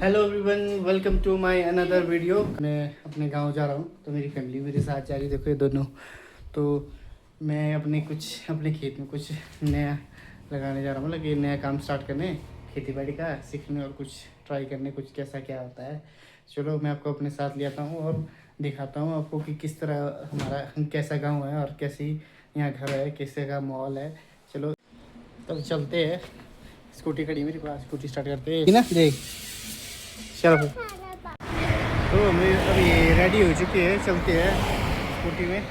Hello everyone, welcome to my another video. मैं अपने गांव जा रहा हूं, तो मेरी फैमिली मेरे साथ जा रही है। देखो ये दोनों। तो मैं अपने खेत में कुछ नया लगाने जा रहा हूँ, मतलब कि नया काम स्टार्ट करने, खेती बाड़ी का सीखने और कुछ ट्राई करने, कुछ कैसा क्या होता है। चलो मैं आपको अपने साथ ले आता हूँ और दिखाता हूँ आपको कि किस तरह हमारा कैसा गाँव है और कैसी यहाँ घर है, कैसे का माहौल है। चलो तब चलते हैं। स्कूटी खड़ी है मेरे पास, स्कूटी स्टार्ट करते हैं ना। देख चलो फिर। तो हम अभी रेडी हो चुके हैं, चलते हैं स्कूटी में।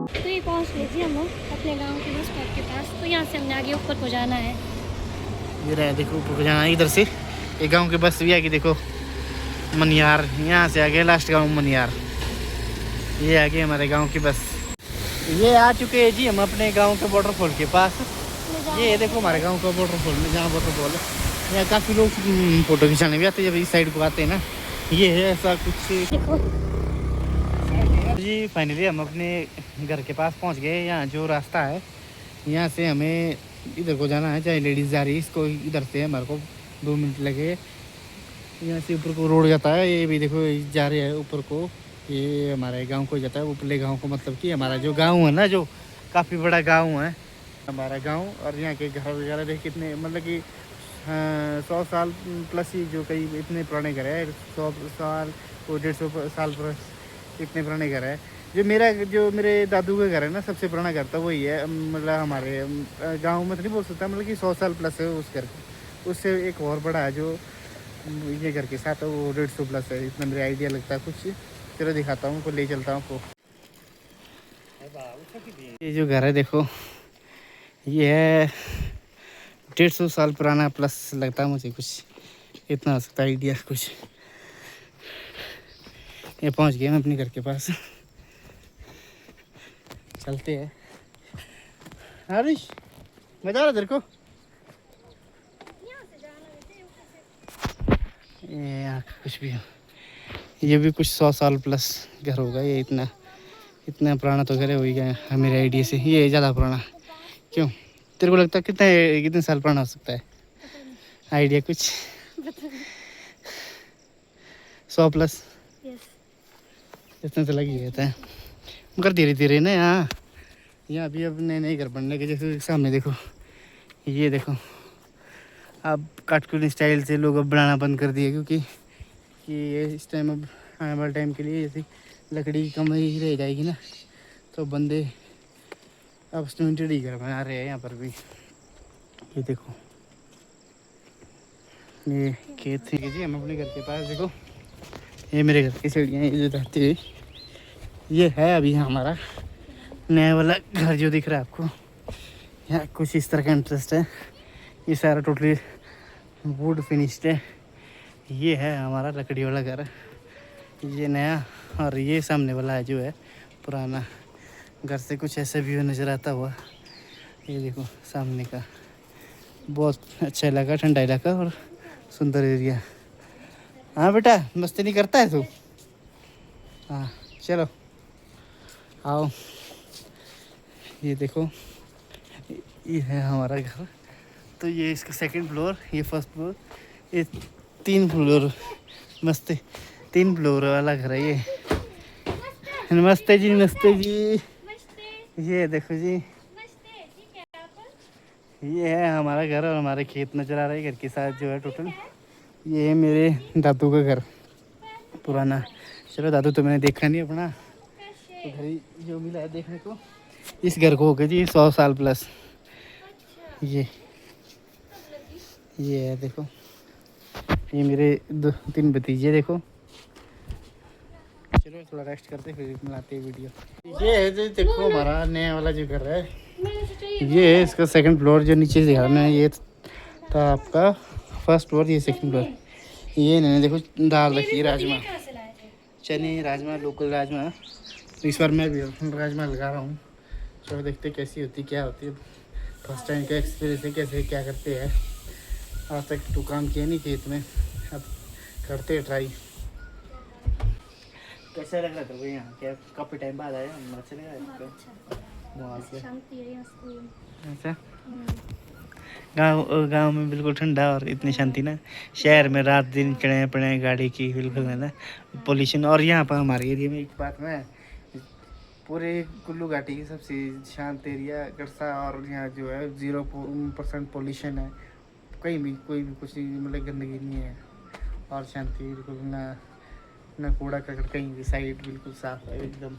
तो ये पहुँच गए जी हम अपने गांव के बस स्टॉप के पास। तो यहाँ से हमने आगे ऊपर को जाना है। ये रहे, देखो ऊपर को जाना है इधर से। ये गांव की बस भी आगे देखो, मनियार। यहाँ से आगे लास्ट गांव मनियार। ये आगे हमारे गांव की बस। ये आ चुके हैं जी हम अपने गांव के वाटरफॉल के पास। ये देखो हमारे गांव का वाटरफॉल में, जहाँ वाटरफॉल है यहाँ काफ़ी लोग फोटो खिंचाने भी आते हैं जब इस साइड को आते हैं ना। ये है ऐसा कुछ जी। फाइनली हम अपने घर के पास पहुंच गए। यहाँ जो रास्ता है, यहाँ से हमें इधर को जाना है। चाहे लेडीज़ जा रही है, इसको इधर से हमारे को 2 मिनट लगे। यहाँ से ऊपर को रोड जाता है। ये भी देखो जा रहे हैं ऊपर को। ये हमारे गांव को जाता है, ऊपरले गांव को, मतलब कि हमारा जो गांव है ना, जो काफ़ी बड़ा गांव है हमारा गांव। और यहाँ के घर वगैरह देख कितने, मतलब कि 100 साल प्लस ही, जो कई इतने पुराने घर है। 100 साल और 150 साल प्लस इतने पुराने घर है। जो मेरे दादू का घर है ना, सबसे पुराना घर था वही है। मतलब हमारे गांव में तो नहीं बोल सकता, मतलब कि 100 साल प्लस है उस घर का। उससे एक और बड़ा है जो ये घर के साथ है, वो 150 प्लस है। इतना मेरा आइडिया लगता है कुछ। चलो दिखाता हूँ, को ले चलता हूँ आपको। ये जो घर है देखो, ये है 150 साल पुराना प्लस लगता है मुझे, कुछ इतना हो सकता है आइडिया कुछ। ये पहुंच गए हम अपने घर के पास, चलते हैं। हरीश मजा आ रहा तेरे को? ये यहाँ कुछ भी हो, ये भी कुछ 100 साल प्लस घर होगा। ये इतना पुराना तो घर है, वही गया मेरे आइडिया से। ये ज़्यादा पुराना क्यों तेरे को लगता है? कितने साल पुराना हो सकता है? आइडिया कुछ 100 प्लस इतना तो लग ही रहता है। मगर धीरे धीरे ना यहाँ भी अब नए नए घर बनने के, जैसे सामने देखो, ये देखो अब काटकुन स्टाइल से लोग अब बनाना बंद कर दिए, क्योंकि कि ये इस टाइम अब आने वाले टाइम के लिए जैसे लकड़ी कम ही रह जाएगी ना, तो बंदे अब सीमेंटेड ही घर बना रहे हैं यहाँ पर भी। ये देखो ये खेत है जी हम अपने घर के पास। देखो ये मेरे घर की सीढ़ियाँ, ये जो रहती हुई, ये है अभी हमारा नया वाला घर जो दिख रहा है आपको। यहाँ कुछ इस तरह का इंटरेस्ट है। ये सारा टोटली वुड फिनिश्ड है। ये है हमारा लकड़ी वाला घर, ये नया। और ये सामने वाला जो है पुराना। घर से कुछ ऐसा व्यू नज़र आता हुआ। ये देखो सामने का, बहुत अच्छा इलाका, ठंडा इलाका और सुंदर एरिया। हाँ बेटा, मस्ती नहीं करता है तू? हाँ चलो आओ। ये देखो ये है हमारा घर। तो ये इसका सेकंड फ्लोर, ये फर्स्ट फ्लोर, ये 3 फ्लोर, मस्त 3 फ्लोर वाला घर है ये। नमस्ते जी, नमस्ते जी। ये देखो जी, ये है हमारा घर और हमारे खेत नजर आ रहे हैं घर के साथ जो है टोटल। ये है मेरे दादू का घर पुराना। चलो दादू तो मैंने देखा नहीं अपना, तो घर ही जो मिला है देखने को। इस घर को हो गया जी 100 साल प्लस। ये है देखो, ये मेरे 2-3 भतीजे देखो। चलो थोड़ा रेस्ट करते फिर मिलाते वीडियो। ये है जो देखो हमारा नया वाला जो घर है, ये है इसका सेकंड फ्लोर। जो नीचे से दिखा मैं, ये था आपका फर्स्ट फ्लोर, ये सेकंड फ्लोर। ये इन्होंने देखो दाल रखी है, राजमा, चने राजमा, लोकल राजमा। इस बार मैं भी राजमा लगा रहा हूँ। चलो देखते कैसी होती क्या होती है। फर्स्ट टाइम का एक्सपीरियंस है, कैसे क्या करते हैं। आज तक तो काम किया नहीं खेत में, अब करते ट्राई। कैसा लग रहा था वो यहाँ? क्या काफ़ी टाइम बाद आया, अच्छा लगा आपको वहाँ से? शांति है यहाँ सुकून। ऐसा गांव में बिल्कुल ठंडा और इतनी शांति ना। शहर में रात दिन चढ़े पड़े गाड़ी की, बिल्कुल है ना, पोल्यूशन। और यहाँ पर हमारे एरिया में एक बात ना, पूरे कुल्लू घाटी की सबसे शांत एरिया गड़सा, और यहाँ जो है 0% पोल्यूशन है। कहीं भी कोई भी कुछ मतलब गंदगी नहीं है, और शांति बिल्कुल ना कूड़ा करकट कहीं भी, साइड बिल्कुल साफ है एकदम।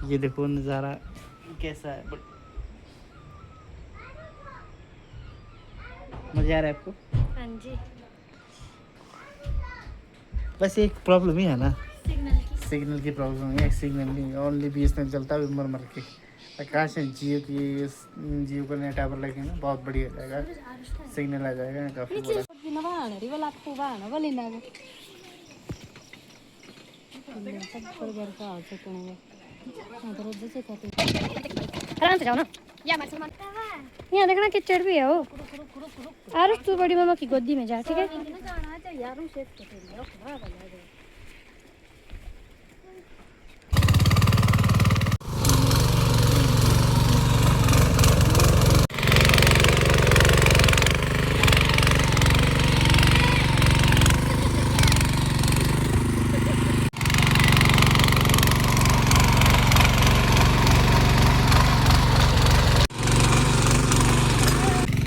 ये देखो नज़ारा कैसा है, बट मज़ा आ रहा है आपको? हाँ जी। बस एक प्रॉब्लम ही है ना, सिग्नल की प्रॉब्लम है। सिग्नल नहीं, ओनली BSNL चलता है मर के। आकाश है जियो का नया टावर लगे ना, बहुत बढ़िया हो जाएगा, सिग्नल आ जाएगा काफ़ी बड़ा। आराम से जाओ ना। यहाँ देखना कीचड़ भी है वो। आरुष तू बड़ी मामा की गोदी में जा, ठीक है?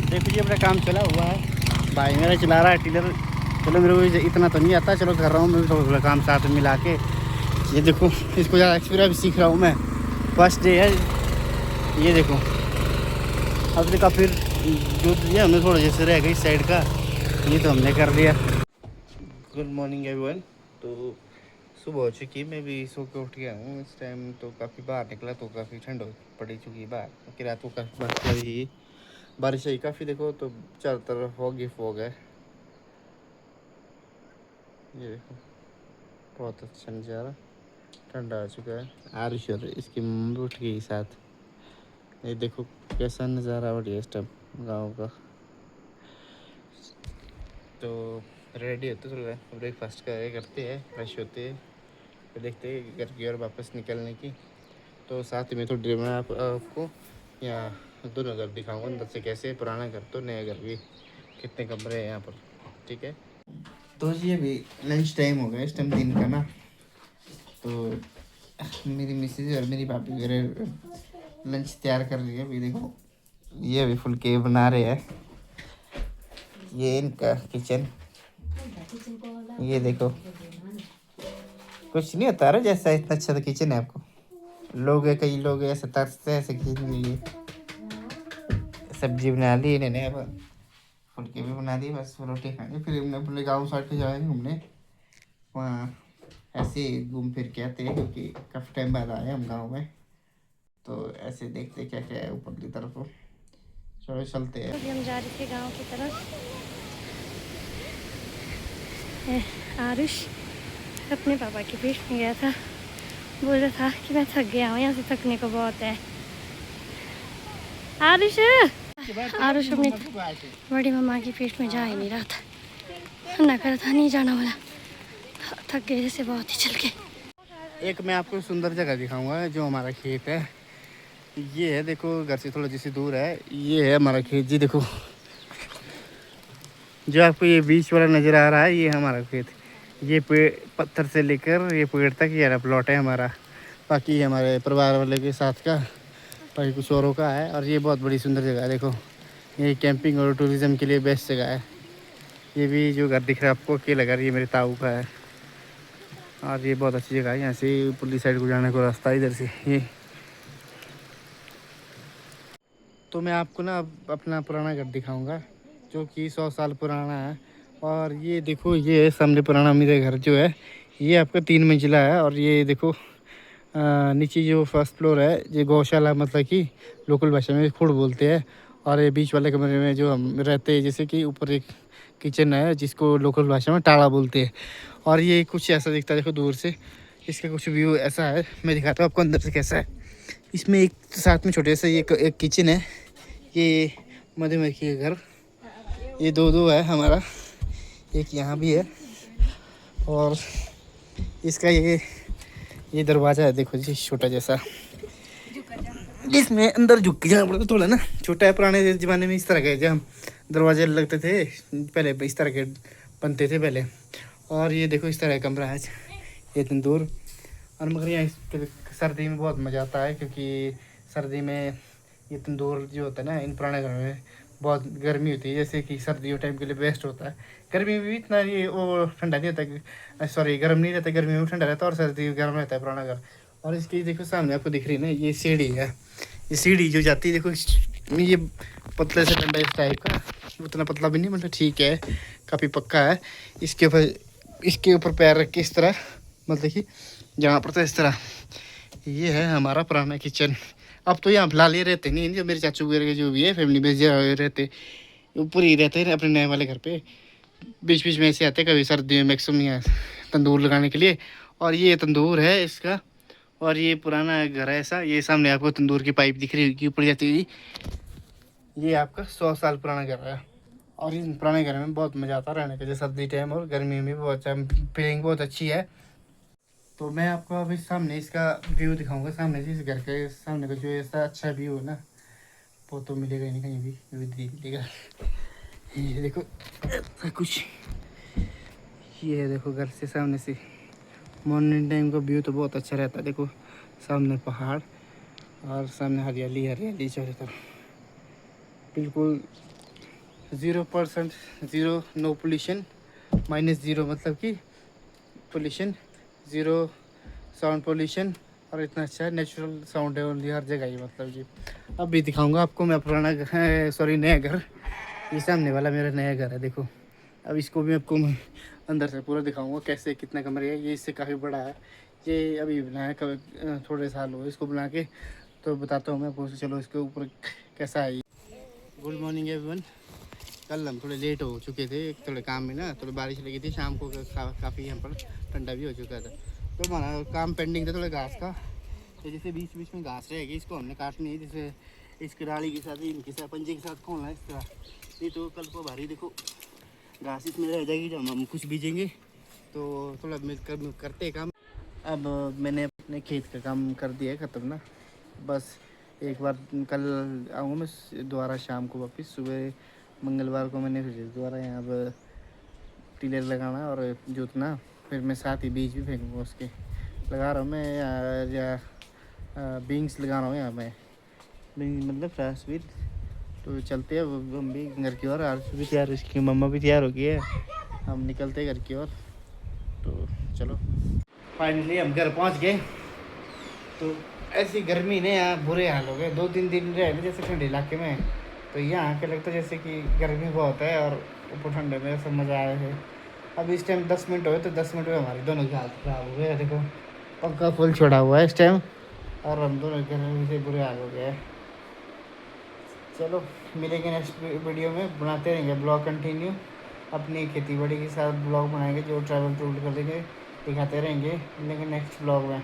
देखो जी अपना काम चला हुआ है, भाई मेरा चला रहा है टीलर। चलो मेरे को इतना तो नहीं आता, चलो कर रहा हूँ मैं थोड़ा काम साथ में मिला के। ये देखो इसको ज़्यादा एक्सपीरियंस भी सीख रहा हूँ मैं, फर्स्ट डे है ये देखो। अब देखा फिर जो दिया हमने थोड़ा जैसे रह गई साइड का, ये तो हमने कर लिया। Good morning everyone. तो सुबह हो चुकी, मैं भी सो के उठ गया हूँ इस टाइम। तो काफ़ी बाहर निकला तो काफ़ी ठंड हो पड़ी चुकी है बाहर, क्योंकि रात को काफ़ी बारिश आई काफ़ी। देखो तो चारों तरफ फॉग ही फॉग है, ये देखो बहुत अच्छा नज़ारा, ठंडा आ चुका है। आरुष और इसकी मम्मी उठ गई साथ। ये देखो कैसा नज़ारा बढ़िया इस टाइम गाँव का। तो रेडी होते थोड़ा ब्रेकफास्ट करते हैं, फ्रेश होते हैं, फिर देखते हैं घर की ओर वापस निकलने की। तो साथ में थोड़ी देर में आपको यहाँ दोनों घर दिखाऊंगा अंदर से कैसे, पुराना घर तो नया घर भी, कितने कमरे हैं यहाँ पर, ठीक है। तो जी अभी लंच टाइम हो गया इस टाइम दिन का ना। तो मेरी मिसेज और मेरी भाभी वगैरह लंच तैयार कर रही है। अभी देखो ये अभी फुलके बना रहे हैं, ये इनका किचन। ये देखो कुछ नहीं होता रहा जैसा, इतना अच्छा तो किचन है आपको। लोग है, कई लोग ऐसे तरसते हैं ऐसे किचन के लिए। सब्जी बना ली इन्होंने, अब फुलके भी बना दी, बस रोटी खाएंगे। फिर हमने अपने गाँव साइड पे जाएंगे घूमने, वहाँ ऐसे घूम फिर के आते हैं, क्योंकि काफ़ी टाइम बाद आए हम गाँव में। तो ऐसे देखते क्या क्या है ऊपर की तरफ, चलो चलते हैं। अभी हम जा रहे थे गांव की तरफ। आरुष अपने पापा के पेट में गया था, बोल रहा था कि मैं थक गया हूँ, यहाँ से थकने को बहुत है। आरुष अपनी बड़ी मम्मा की पेट में जा ही नहीं रहा था, ना कर था नहीं जाना वाला, थक गए जैसे बहुत ही चल के। एक मैं आपको सुंदर जगह दिखाऊंगा, जो हमारा खेत है ये है। देखो घर से थोड़ा जैसे दूर है, ये है हमारा खेत जी। देखो जो आपको ये बीच वाला नज़र आ रहा है, ये हमारा खेत। ये पेड़ पत्थर से लेकर ये पेड़ तक ये प्लॉट है हमारा। बाकी हमारे परिवार वाले के साथ का, बाकी कुछ औरों का है। और ये बहुत बड़ी सुंदर जगह है। देखो ये कैंपिंग और टूरिज़्म के लिए बेस्ट जगह है। ये भी जो घर दिख रहा है आपको अकेला घर, ये मेरे ताऊ का है। और ये बहुत अच्छी जगह है, यहाँ से पुलिस साइड को जाने को रास्ता इधर से ये। तो मैं आपको ना अपना पुराना घर दिखाऊंगा, जो कि 100 साल पुराना है। और ये देखो ये सामने पुराना मेरा घर जो है, ये आपका 3 मंजिला है। और ये देखो नीचे जो फर्स्ट फ्लोर है, ये गौशाला, मतलब कि लोकल भाषा में खुड़ बोलते हैं। और ये बीच वाले कमरे में जो हम रहते हैं, जैसे कि ऊपर एक किचन है जिसको लोकल भाषा में टाड़ा बोलते हैं। और ये कुछ ऐसा दिखता है देखो दूर से, इसका कुछ व्यू ऐसा है। मैं दिखाता हूँ आपको अंदर से कैसा है। इसमें एक साथ में छोटे से एक किचन है, ये मधुमक्खी का घर। ये दो है हमारा, एक यहाँ भी है और इसका ये दरवाज़ा है देखो जी, छोटा जैसा, इसमें अंदर झुक के जाना पड़ता थोड़ा ना, छोटा है। पुराने ज़माने में इस तरह के जब दरवाजे लगते थे पहले, इस तरह के बनते थे पहले। और ये देखो इस तरह का कमरा है, ये तंदूर। और मगर यहाँ सर्दी में बहुत मज़ा आता है, क्योंकि सर्दी में ये तंदूर जो होता है ना, इन पुराने घरों में बहुत गर्मी होती है, जैसे कि सर्दियों टाइम के लिए बेस्ट होता है। गर्मी में भी इतना ये वो ठंडा नहीं होता, सॉरी गर्म नहीं रहता, गर्मी में ठंडा रहता है और सर्दी में गर्म रहता है पुराना घर। और इसकी देखो सामने आपको दिख रही है ना, ये सीढ़ी है, ये सीढ़ी जो जाती है देखो, ये पतले से डंडा इस टाइप का, उतना पतला भी नहीं, मतलब ठीक है, काफ़ी पक्का है। इसके ऊपर पैर रख के इस तरह, मतलब कि जहाँ पड़ता है इस तरह। ये है हमारा पुराना किचन। अब तो यहाँ फिलहाल ये रहते नहीं, जो मेरे चाचू वगैरह के जो भी है फैमिली में जो रहते, ऊपर ही रहते हैं अपने नए वाले घर पे। बीच बीच में ऐसे आते कभी सर्दियों में मैक्सिमम यहाँ तंदूर लगाने के लिए। और ये तंदूर है इसका, और ये पुराना घर है ऐसा। ये सामने आपको तंदूर की पाइप दिख रही होगी ऊपर जाती हुई, ये आपका 100 साल पुराना घर है। और इस पुराने घर में बहुत मज़ा आता है रहने का, जैसे सर्दी टाइम और गर्मी में बहुत फीलिंग बहुत अच्छी है। तो मैं आपको अभी सामने इसका व्यू दिखाऊंगा, सामने से इस घर के सामने का जो ऐसा अच्छा व्यू है ना, वो तो मिलेगा ही नहीं कहीं भी मिलेगा। ये देखो ऐसा कुछ, ये है देखो घर से सामने से मॉर्निंग टाइम का व्यू तो बहुत अच्छा रहता है। देखो सामने पहाड़ और सामने हरियाली हरियाली चारों तरफ, बिल्कुल 0% ज़ीरो, नो पोल्यूशन, -0 मतलब कि पोल्यूशन 0, साउंड पोल्यूशन, और इतना अच्छा नेचुरल साउंड है ओनली हर जगह ही, मतलब जी। अब भी दिखाऊंगा आपको मैं पुराना सॉरी नया घर, ये सामने वाला मेरा नया घर है देखो। अब इसको भी आपको मैं अंदर से पूरा दिखाऊंगा कैसे, कितना कमरे है। ये इससे काफ़ी बड़ा है, ये अभी बनाया कभी थोड़े साल हुए इसको बना के, तो बताता हूँ मैं आपको। चलो इसके ऊपर कैसा है। Good morning everyone. कल हम थोड़े लेट हो चुके थे, थोड़े काम में ना, थोड़ी बारिश लगी थी शाम को, काफ़ी यहाँ पर ठंडा भी हो चुका था, तो हमारा काम पेंडिंग था थोड़ा घास का। तो जैसे बीच बीच में घास रहेगी, इसको हमने काटनी है, जैसे इसकी डाली के साथ, इनके साथ पंजे के साथ खोलना है इस तरह। नहीं तो कल को भारी देखो घास इसमें रह जाएगी, जब हम कुछ बीजेंगे तो थोड़ा मिलकर करते काम। अब मैंने अपने खेत का काम कर दिया है ख़त्म ना, बस एक बार कल आऊँगा मैं दोबारा शाम को वापस। सुबह मंगलवार को मैंने फिर दोबारा यहाँ पर टिलर लगाना और जोतना, फिर मैं साथ ही बीज भी फेंकूँगा उसके। लगा रहा हूँ मैं या बीन्स लगा रहा हूँ यहाँ मैं, बीन्स मतलब फ्रेश। तो चलते हैं हम भी घर की ओर, आज भी तैयार, इसकी मम्मा भी तैयार हो गई है, हम निकलते हैं घर की ओर। तो चलो फाइनली हम घर पहुँच गए। तो ऐसी गर्मी ने यहाँ बुरे हाल हो गए, 2-3 दिन रहे ना जैसे ठंडे इलाके में, तो यहाँ के लगता है जैसे कि गर्मी बहुत है और ऊपर ठंडे में सब मज़ा आया है। अब इस टाइम 10 मिनट हुए, तो 10 मिनट में हमारी दोनों की हालत ख़राब हो गई है। देखो पंखा फुल छोड़ा हुआ है इस टाइम, और हम दोनों गर्मी से बुरे हाल हो गए हैं। चलो मिलेंगे नेक्स्ट वीडियो में, बनाते रहेंगे ब्लॉग कंटिन्यू, अपनी खेती बाड़ी के साथ ब्लॉग बनाएंगे, जो ट्रैवल टूर करेंगे दिखाते रहेंगे। मिलेंगे नेक्स्ट ब्लॉग में।